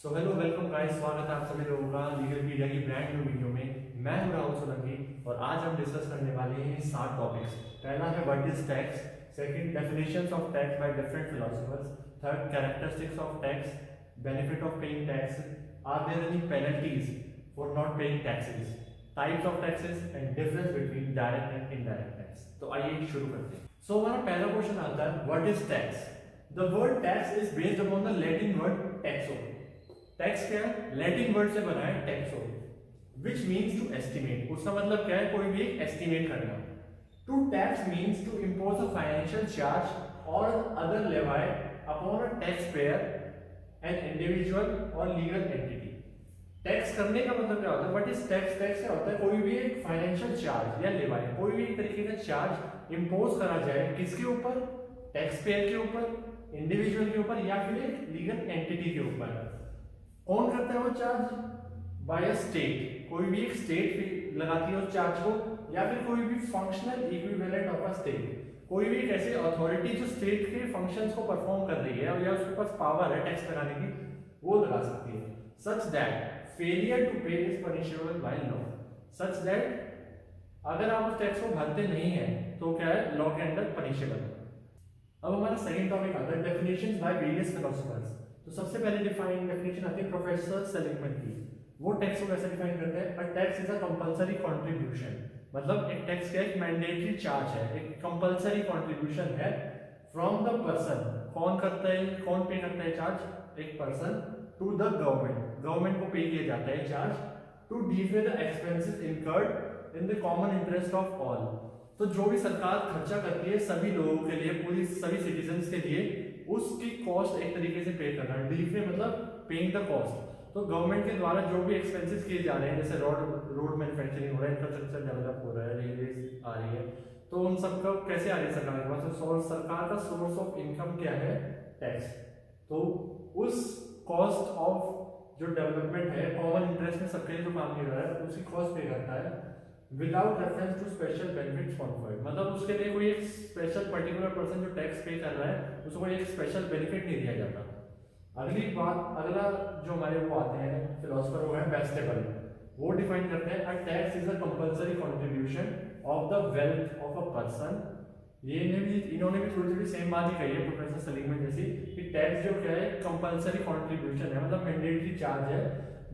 So hello welcome guys, स्वागत है आप सभी लोगों का लीगलपीडिया की ब्रांड न्यू वीडियो में। मैं हूं राहुल सोलंकी और आज हम डिस्कस करने वाले हैं 7 टॉपिक्स। पहला है what is tax, second definitions of tax by different philosophers, third characteristics of tax, benefit of paying tax, are there any penalties for not paying taxes, types of taxes and difference between direct and indirect tax. तो आइए शुरू करते हैं। सो हमारा पहला question आता है what is tax. The word tax is based upon the Latin word taxo. Tax क्या है? लैटिन वर्ड से बना है taxo, which means to estimate. उसका मतलब क्या है? कोई भी एक एस्टिमेट करना। To tax means to impose a financial charge or other levy upon a tax payer, an individual और लीगल एंटिटी। टैक्स करने का मतलब क्या होता है? What is tax? टैक्स क्या होता है? कोई भी एक फाइनेंशियल चार्ज या लेवाई, कोई भी एक तरीके का चार्ज इम्पोज करा जाए किसके ऊपर? टैक्स पेयर के ऊपर, इंडिविजुअल के ऊपर या फिर एक लीगल एंटिटी के ऊपर। कौन करता है वो चार्ज? Bye a state. कोई भी एक स्टेट लगाती है उस चार्ज को, या फिर कोई भी functional equivalent of a state, कोई भी एक ऐसी अथॉरिटी जो स्टेट के फंक्शंस को परफॉर्म कर रही है या उसके पास पावर है टैक्स लगाने की, वो लगा सकती है। सच दैट फेलियर टू पे is punishable by law. Such that अगर आप उस टैक्स को भरते नहीं है तो क्या है? लॉ के अंडर पनिशेबल। अब हमारा सेकंड टॉपिक आता है डेफिनेशंस बाय वेरियस फिलोसोफर्स। तो सबसे पहले डेफिनेशन आती है प्रोफेसर सेलिगमैन की। वो टैक्स को कैसे डिफाइन करते हैं? A tax is a compulsory contribution. मतलब एक टैक्स क्या है? एक मैंडेटरी चार्ज है, एक कंपलसरी कंट्रीब्यूशन है फ्रॉम द पर्सन। कौन करता है, कौन पे करता है चार्ज? एक person to the government. Government को पे किया जाता है charge to defray the expenses incurred in the common interest of all. तो जो भी सरकार खर्चा करती है सभी लोगों के लिए, पूरी सभी सिटीजन्स के लिए, उसकी कॉस्ट एक तरीके से पे करना। डिफे मतलब पेइंग द कॉस्ट। तो गवर्नमेंट के द्वारा जो भी एक्सपेंसेस किए जा रहे हैं, जैसे रोड मैन्युफैक्चरिंग हो रहा है, इंफ्रास्ट्रक्चर डेवलप हो रहा है, रेलवे आ रही है, तो उन सब का कैसे आ रही है सरकार के पास? तो सरकार का सोर्स ऑफ इनकम क्या है? टैक्स। तो उस कॉस्ट ऑफ जो डेवलपमेंट है, कॉमन इंटरेस्ट में सबके लिए जो काम किया जा रहा है, उसकी कॉस्ट पे करता है without reference to special benefits conferred. मतलब उसके लिए कोई एक स्पेशल पर्टिकुलर पर्सन जो टैक्स पे कर रहा है उसको कोई एक स्पेशल बेनिफिट नहीं दिया जाता। अगली बात, अगला जो हमारे वो आते हैं फिलोसफर, वो है वेस्टेबल। वो डिफाइन करते हैं a tax is a compulsory contribution of the wealth of a person. इन्होंने भी थोड़ी थोड़ी सेम बात ही कही है प्रोफेसर सलीम जैसी, कि टैक्स जो क्या है? कंपलसरी कंट्रीब्यूशन है, मतलब मैंडेटरी चार्ज है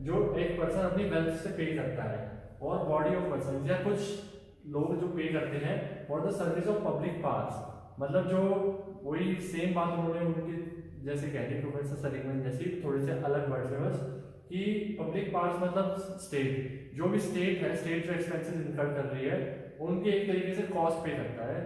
जो एक पर्सन अपनी वेल्थ से पे करता है, और बॉडी ऑफ पर्सन या कुछ लोग जो पे करते हैं for the service of public parks. मतलब जो वही सेम बात उन्होंने उनके जैसे कह दी प्रोफेसर सलीम जैसी, थोड़े से अलग वर्ड में बस, कि पब्लिक पार्क्स मतलब स्टेट, जो भी स्टेट है, स्टेट जो एक्सपेंसेस इनकर कर रही है उनके एक तरीके से कॉस्ट पे करता है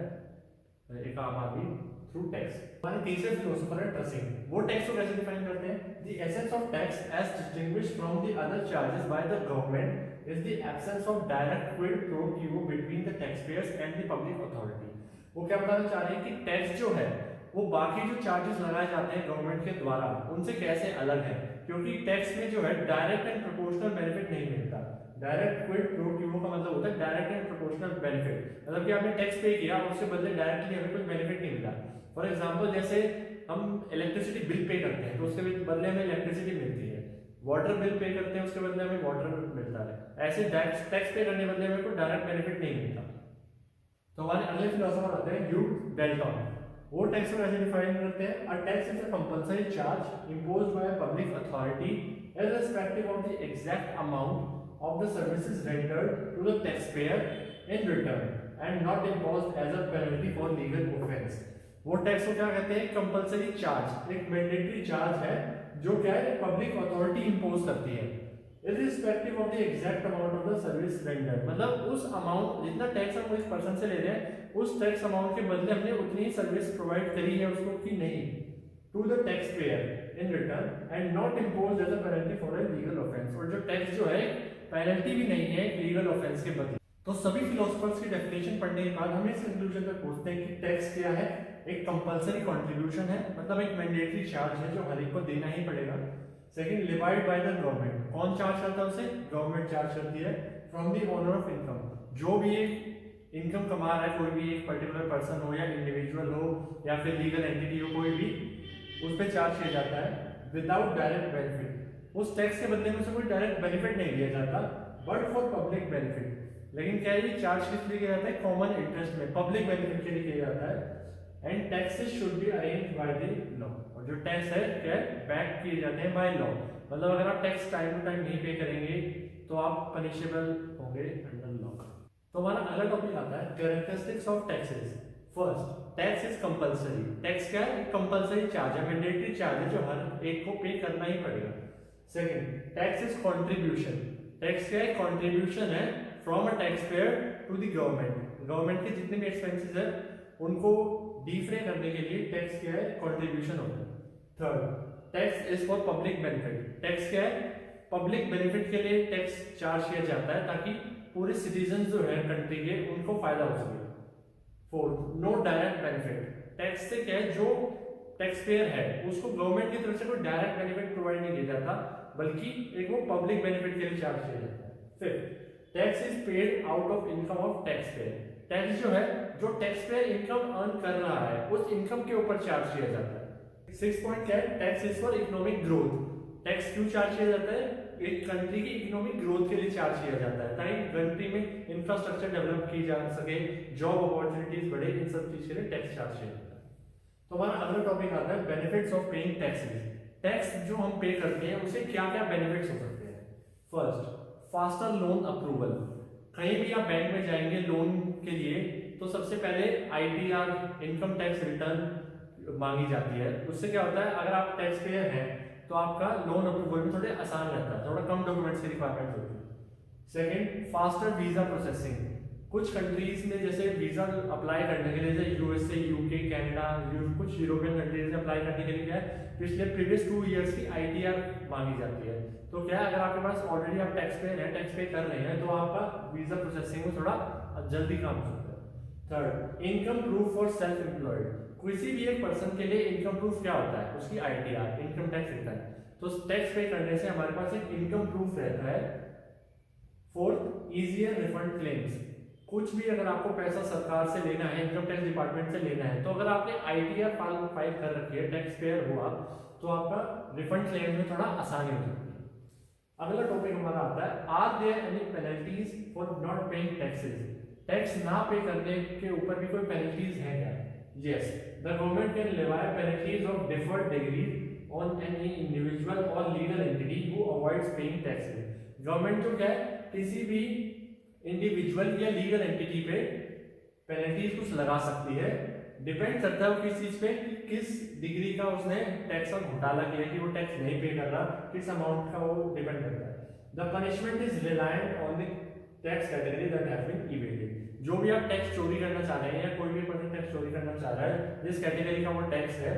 एक आम आदमी थ्रू टैक्स। हमारे तीसरे फिलोसोफर है ट्रसिंग। वो टैक्स को कैसे डिफाइन करते हैं? The essence of tax as distinguished from the other charges by the government is the absence of direct quid pro quo between the taxpayers and the public authority. वो क्या बताना चाह रहे हैं कि टैक्स जो है वो बाकी जो चार्जेस लगाए जाते हैं गवर्नमेंट के द्वारा उनसे कैसे अलग है, क्योंकि टैक्स में जो है डायरेक्ट एंड प्रोपोर्शनल बेनिफिट नहीं मिलता। डायरेक्ट क्विड प्रो क्वो का मतलब होता है डायरेक्ट एंड प्रोपोर्शनल बेनिफिट, मतलब कि आपने टैक्स पे किया और उसके बदले डायरेक्टली हमें कोई बेनिफिट नहीं मिला। फॉर एग्जांपल, जैसे हम इलेक्ट्रिसिटी बिल पे करते हैं तो उसके बदले हमें इलेक्ट्रिसिटी मिलती है, वाटर बिल पे करते हैं उसके बदले हमें वाटर मिलता है, ऐसे टैक्स पे करने के बदले हमें कोई डायरेक्ट बेनिफिट नहीं मिलता। तो हमारे अगले फिलोसोफर आते हैं ह्यूग डेल्टन। वो टैक्स को ऐसे डिफाइन करते हैं a tax is a compulsory charge imposed by public authority irrespective of the exact amount of the services rendered to the taxpayer in return and not imposed as a penalty for legal offense। वो tax को क्या कहते हैं? Compulsory charge, एक mandatory charge है जो क्या है? पब्लिक अथॉरिटी इंपोज करती है irrespective of the exact amount of the service rendered। मतलब उस अमाउंट, जितना टैक्स हम इस पर्सन से ले रहे हैं उस टैक्स अमाउंट के बदले हमने उतनी सर्विस प्रोवाइड करी है उसको कि नहीं, to the tax payer in return and not imposed as a penalty for a legal offence. और जो टैक्स जो है पेनल्टी भी नहीं है लीगल ऑफेंस के बदले। तो सभी फिलोसोफर्स की डेफिनेशन पढ़ने के बाद हम इस कंक्लूजन पर पहुंचते हैं कि टैक्स क्या है? एक कंपलसरी कंट्रीब्यूशन है, मतलब एक मैंडेटरी चार्ज है जो हर एक को देना ही पड़ेगा। Second, levied by the government. कौन चार्ज करता है उसे? गवर्नमेंट चार्ज करती है from the owner of income. जो भी एक इनकम कमा रहा है, कोई भी एक पर्टिकुलर पर्सन हो या इंडिविजुअल हो या फिर लीगल एंटिटी हो, कोई भी, उस पर चार्ज किया जाता है विदाउट डायरेक्ट बेनिफिट। उस टैक्स के बदले में उसे कोई डायरेक्ट बेनिफिट नहीं दिया जाता, बट फॉर पब्लिक बेनिफिट। लेकिन क्या है, चार्ज किस लिए किया जाता है, कॉमन इंटरेस्ट में, पब्लिक बेनिफिट के लिए किया जाता है। And taxes should be arranged by the law, और जो टैक्स है क्या बैक किए जाते हैं बाय लॉ, मतलब अगर आप टैक्स टाइम टू टाइम नहीं पे करेंगे तो आप पनिशेबल होंगे अंडर लॉ। तो हमारा अगला टॉपिक आता है characteristics of taxes. First, tax is compulsory. Tax क्या है, कंपलसरी चार्ज है, मैंडेटरी चार्ज है जो हर एक को पे करना ही पड़ेगा। Second, tax is contribution. Tax क्या है, कंट्रीब्यूशन है from a tax payer to the government. Government के जितने भी एक्सपेंसेस है उनको डिफरे करने के लिए टैक्स क्या है, कंट्रीब्यूशन होता है। Third, tax is for public benefit. Tax क्या है, पब्लिक बेनिफिट के लिए टैक्स चार्ज किया जाता है ताकि पूरे सिटीजन जो है कंट्री के उनको फायदा हो सके। Fourth, no direct benefit. Tax से क्या है, जो टैक्स पेयर है उसको गवर्नमेंट की तरफ से कोई डायरेक्ट बेनिफिट प्रोवाइड नहीं किया जाता, बल्कि एक वो पब्लिक बेनिफिट के लिए चार्ज किया जाता है। Fifth, tax is paid out of income of tax payer. Tax जो है, जो टैक्स पेयर इनकम अर्न कर रहा है उस इनकम के ऊपर चार्ज किया जाता है। सिक्स पॉइंट क्या है, tax is for economic growth. Tax क्यों चार्ज किया जाता है, एक कंट्री की इकोनॉमिक ग्रोथ के लिए चार्ज किया जाता है ताकि कंट्री में इंफ्रास्ट्रक्चर डेवलप की जा सके, जॉब अपॉर्चुनिटीज बढ़े, इन सब चीज के लिए टैक्स चार्ज किया जाता है। तो हमारा अगला टॉपिक आता है benefits of paying taxes. Tax जो हम पे करते हैं उसे क्या क्या बेनिफिट्स हो सकते हैं। First, faster loan approval. कहीं भी आप बैंक में जाएंगे लोन के लिए तो सबसे पहले आईटीआर, इनकम टैक्स रिटर्न मांगी जाती है। उससे क्या होता है, अगर आप टैक्स पेयर हैं तो आपका लोन अप्रूवल में थोड़े आसान रहता है, थोड़ा कम डॉक्यूमेंट्स की रिक्वायरमेंट होती है। Second, faster visa processing. कुछ कंट्रीज में जैसे वीजा अप्लाई करने के लिए, जैसे यूएसए, यूके, कनाडा, कुछ यूरोपियन कंट्रीज में अप्लाई करने के लिए क्या है, पिछले प्रीवियस 2 इयर्स की आईटीआर मांगी जाती है। तो क्या है, अगर आपके पास ऑलरेडी आप टैक्स पेयर हैं, टैक्स पे कर रहे हैं, तो आपका वीजा प्रोसेसिंग में थोड़ा जल्दी काम हो सकता है। Third, income proof for self employed. किसी भी एक पर्सन के लिए इनकम प्रूफ क्या होता है, उसकी आईटीआर, इनकम टैक्स रिटर्न। तो टैक्स पे करने से हमारे पास एक इनकम प्रूफ रहता है। Fourth, easier refund claims. कुछ भी अगर आपको पैसा सरकार से लेना है, इनकम टैक्स डिपार्टमेंट से लेना है, तो अगर आपने आईटीआर फाइल कर रखी है, टैक्स पेयर हुआ, तो आपका रिफंड क्लेम में थोड़ा आसानी हो सकती है। अगला टॉपिक हमारा आता है, are there any penalties for not paying taxes. Tax ना पे करने के ऊपर भी कोई पेनल्टीज है क्या? Yes, the government can levy penalties of differed degree on any individual और legal entity who avoids paying taxes. Government जो क्या है, किसी भी इंडिविजुअल या लीगल एंटिटी पे पेनल्टीज कुछ लगा सकती है। डिपेंड करता है वो किस चीज पे, किस डिग्री का उसने टैक्स का घोटाला किया कि वो टैक्स नहीं पे कर रहा, किस अमाउंट का वो डिपेंड करता है। The punishment is reliant on the tax category that has been evaded. जो भी आप टैक्स चोरी करना चाह रहे हैं या कोई भी पर्सन टैक्स चोरी करना चाह रहा है, जिस कैटेगरी का वो टैक्स है,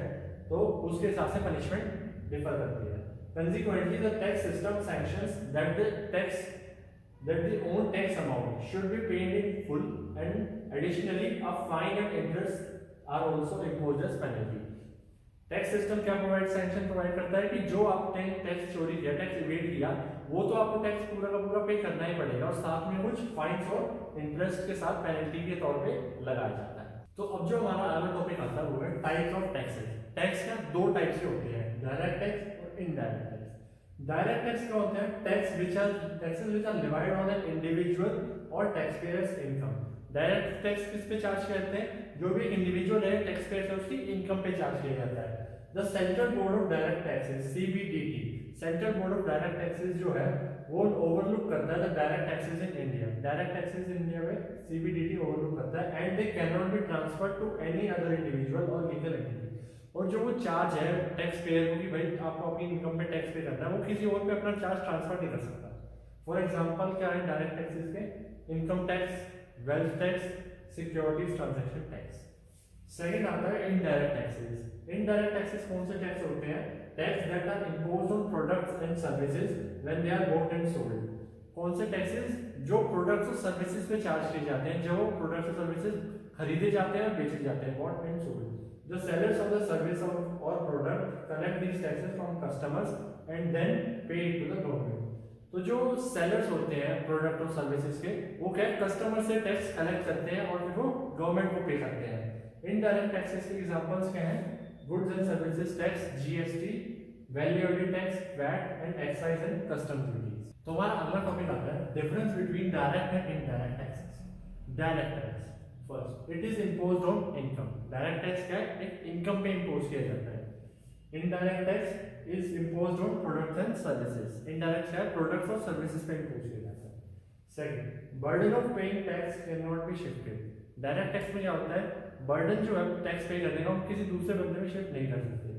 तो उसके हिसाब से पनिशमेंट डिफर करती है। Consequently, the tax system sanctions that the own tax amount should be paid in full, and additionally a fine and interest are also imposed as penalty. Tax system क्या sanction provide करता है कि जो आपने tax चोरी किया, tax evade किया, वो तो आपको टैक्स पूरा का पूरा पे करना ही पड़ेगा, और साथ में कुछ फाइन्स और इंटरेस्ट के साथ पेनल्टी के तौर पे लगाया जाता है। तो अब जो हमारा अगला टॉपिक आता है वो है टाइप्स ऑफ टैक्सेस। टैक्स का 2 टाइप्स के होते हैं, डायरेक्ट टैक्स और इनडायरेक्ट टैक्स। डायरेक्ट टैक्स क्या होते हैं, taxes which are levied on an individual or tax payers income. Direct tax किस पे चार्ज करते हैं, जो भी इंडिविजुअल है टैक्स पेयर है उसकी इनकम पे चार्ज किया जाता है। The Central Board of Direct Taxes CBDT, Central Board of Direct Taxes जो है वो ओवरलुक करता है the direct taxes in India. Direct taxes in India में सीबीडीटी ओवरलुक करता है, and they can not be transferred to any other individual और legal entity. और जो वो चार्ज है टैक्स पेयर को कि भाई आपको अपनी इनकम पे टैक्स पे करना है, वो किसी और पे अपना चार्ज ट्रांसफर नहीं कर सकता। फॉर एग्जांपल क्या है डायरेक्ट टैक्सेस के, income tax, wealth tax, securities transaction tax. Second आता है इनडायरेक्ट टैक्सेस। इनडायरेक्ट टैक्सेस कौन से टैक्स होते हैं, tax that are imposed on products and services when they are bought and sold. कौन से टैक्सेस, जो प्रोडक्ट्स और सर्विसेज पे चार्ज किए जाते हैं, जो प्रोडक्ट्स और सर्विसेज खरीदे जाते हैं और बेचे जाते हैं, bought and sold. The sellers of the service or product collect these taxes from customers and then pay it to the government. तो जो सेलर्स होते हैं प्रोडक्ट और सर्विसेज के, वो क्या कस्टमर से टैक्स कलेक्ट करते हैं और फिर वो गवर्नमेंट को पे करते हैं। इनडायरेक्ट टैक्सेस के एग्जांपल्स क्या हैं, goods and services tax GST, value added tax, VAT and excise and custom duties. तो हमारा अगला टॉपिक आता है difference between direct and indirect taxes. Direct tax first, it is imposed on income. Direct tax क्या है? एक income pay impose किया जाता है। Indirect tax is imposed on products and services. Indirect क्या है? प्रोडक्ट्स और सर्विसेज पे इम्पोज किया जाता है। Second, burden of paying tax can not be shifted. Direct tax में क्या होता है? बर्डन जो है टैक्स पे करने का हम किसी दूसरे बंदे में शिफ्ट नहीं कर सकते।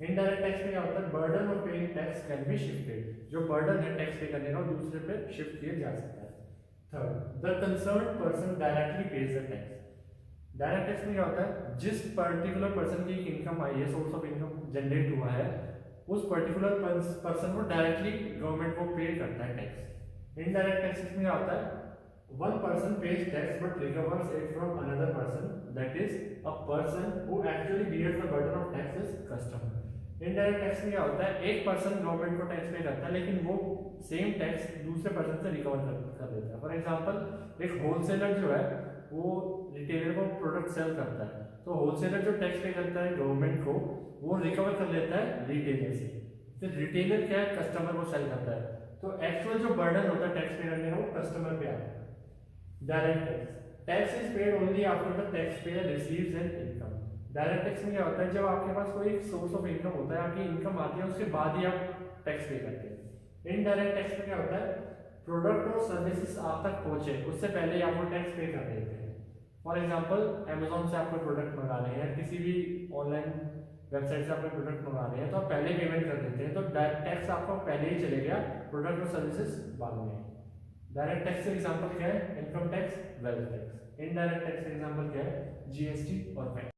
इनडायरेक्ट टैक्स में क्या होता है? Burden of paying tax can be shifted. जो बर्डन है टैक्स पे करने का दूसरे पे शिफ्ट किया जा सकता है। Third, the concerned person directly page the tax. Direct tax में क्या होता है? जिस पर्टिकुलर पर्सन की इनकम आई है, सोर्स ऑफ इनकम जनरेट हुआ है, उस पर्टिकुलर पर्सन को डायरेक्टली गवर्नमेंट को पे करता है टैक्स। इनडायरेक्ट टैक्स में क्या होता है? One person pays tax but recovers it from another person, that is a person who actually bears the burden of tax is customer. Indirect tax में क्या होता है? एक पर्सन गवर्नमेंट को टैक्स पे करता है लेकिन वो सेम टैक्स दूसरे पर्सन से रिकवर कर लेता है। फॉर एग्जांपल, एक होलसेलर जो है वो रिटेलर को प्रोडक्ट सेल करता है, तो होलसेलर जो टैक्स पे करता है गवर्नमेंट को, वो रिकवर कर लेता है रिटेलर से। फिर रिटेलर क्या है? कस्टमर को सेल करता है। तो एक्चुअल जो बर्डन होता है टैक्स पे करने का वो कस्टमर पे आता है। Direct tax, tax is paid only after the tax pair receives an income. Direct tax में क्या होता है? जब आपके पास कोई एक सोर्स ऑफ इनकम होता है, आपकी इनकम आती है, उसके बाद ही आप टैक्स पे करते हैं। इनडायरेक्ट टैक्स में क्या होता है? प्रोडक्ट और सर्विसेज आप तक पहुंचे उससे पहले ही आपको टैक्स पे कर देते हैं। फॉर एग्जांपल, अमेजोन से आप कोई प्रोडक्ट मंगा रहे हैं या किसी भी ऑनलाइन वेबसाइट से आप कोई प्रोडक्ट मंगा रहे हैं, तो आप पहले पेमेंट कर देते हैं, तो टैक्स आपको पहले ही चले गया, प्रोडक्ट और सर्विसेज बाद में। डायरेक्ट टैक्स का एग्जांपल क्या है? Income tax, wealth tax. Indirect tax का एग्जांपल क्या है? जीएसटी और वैट।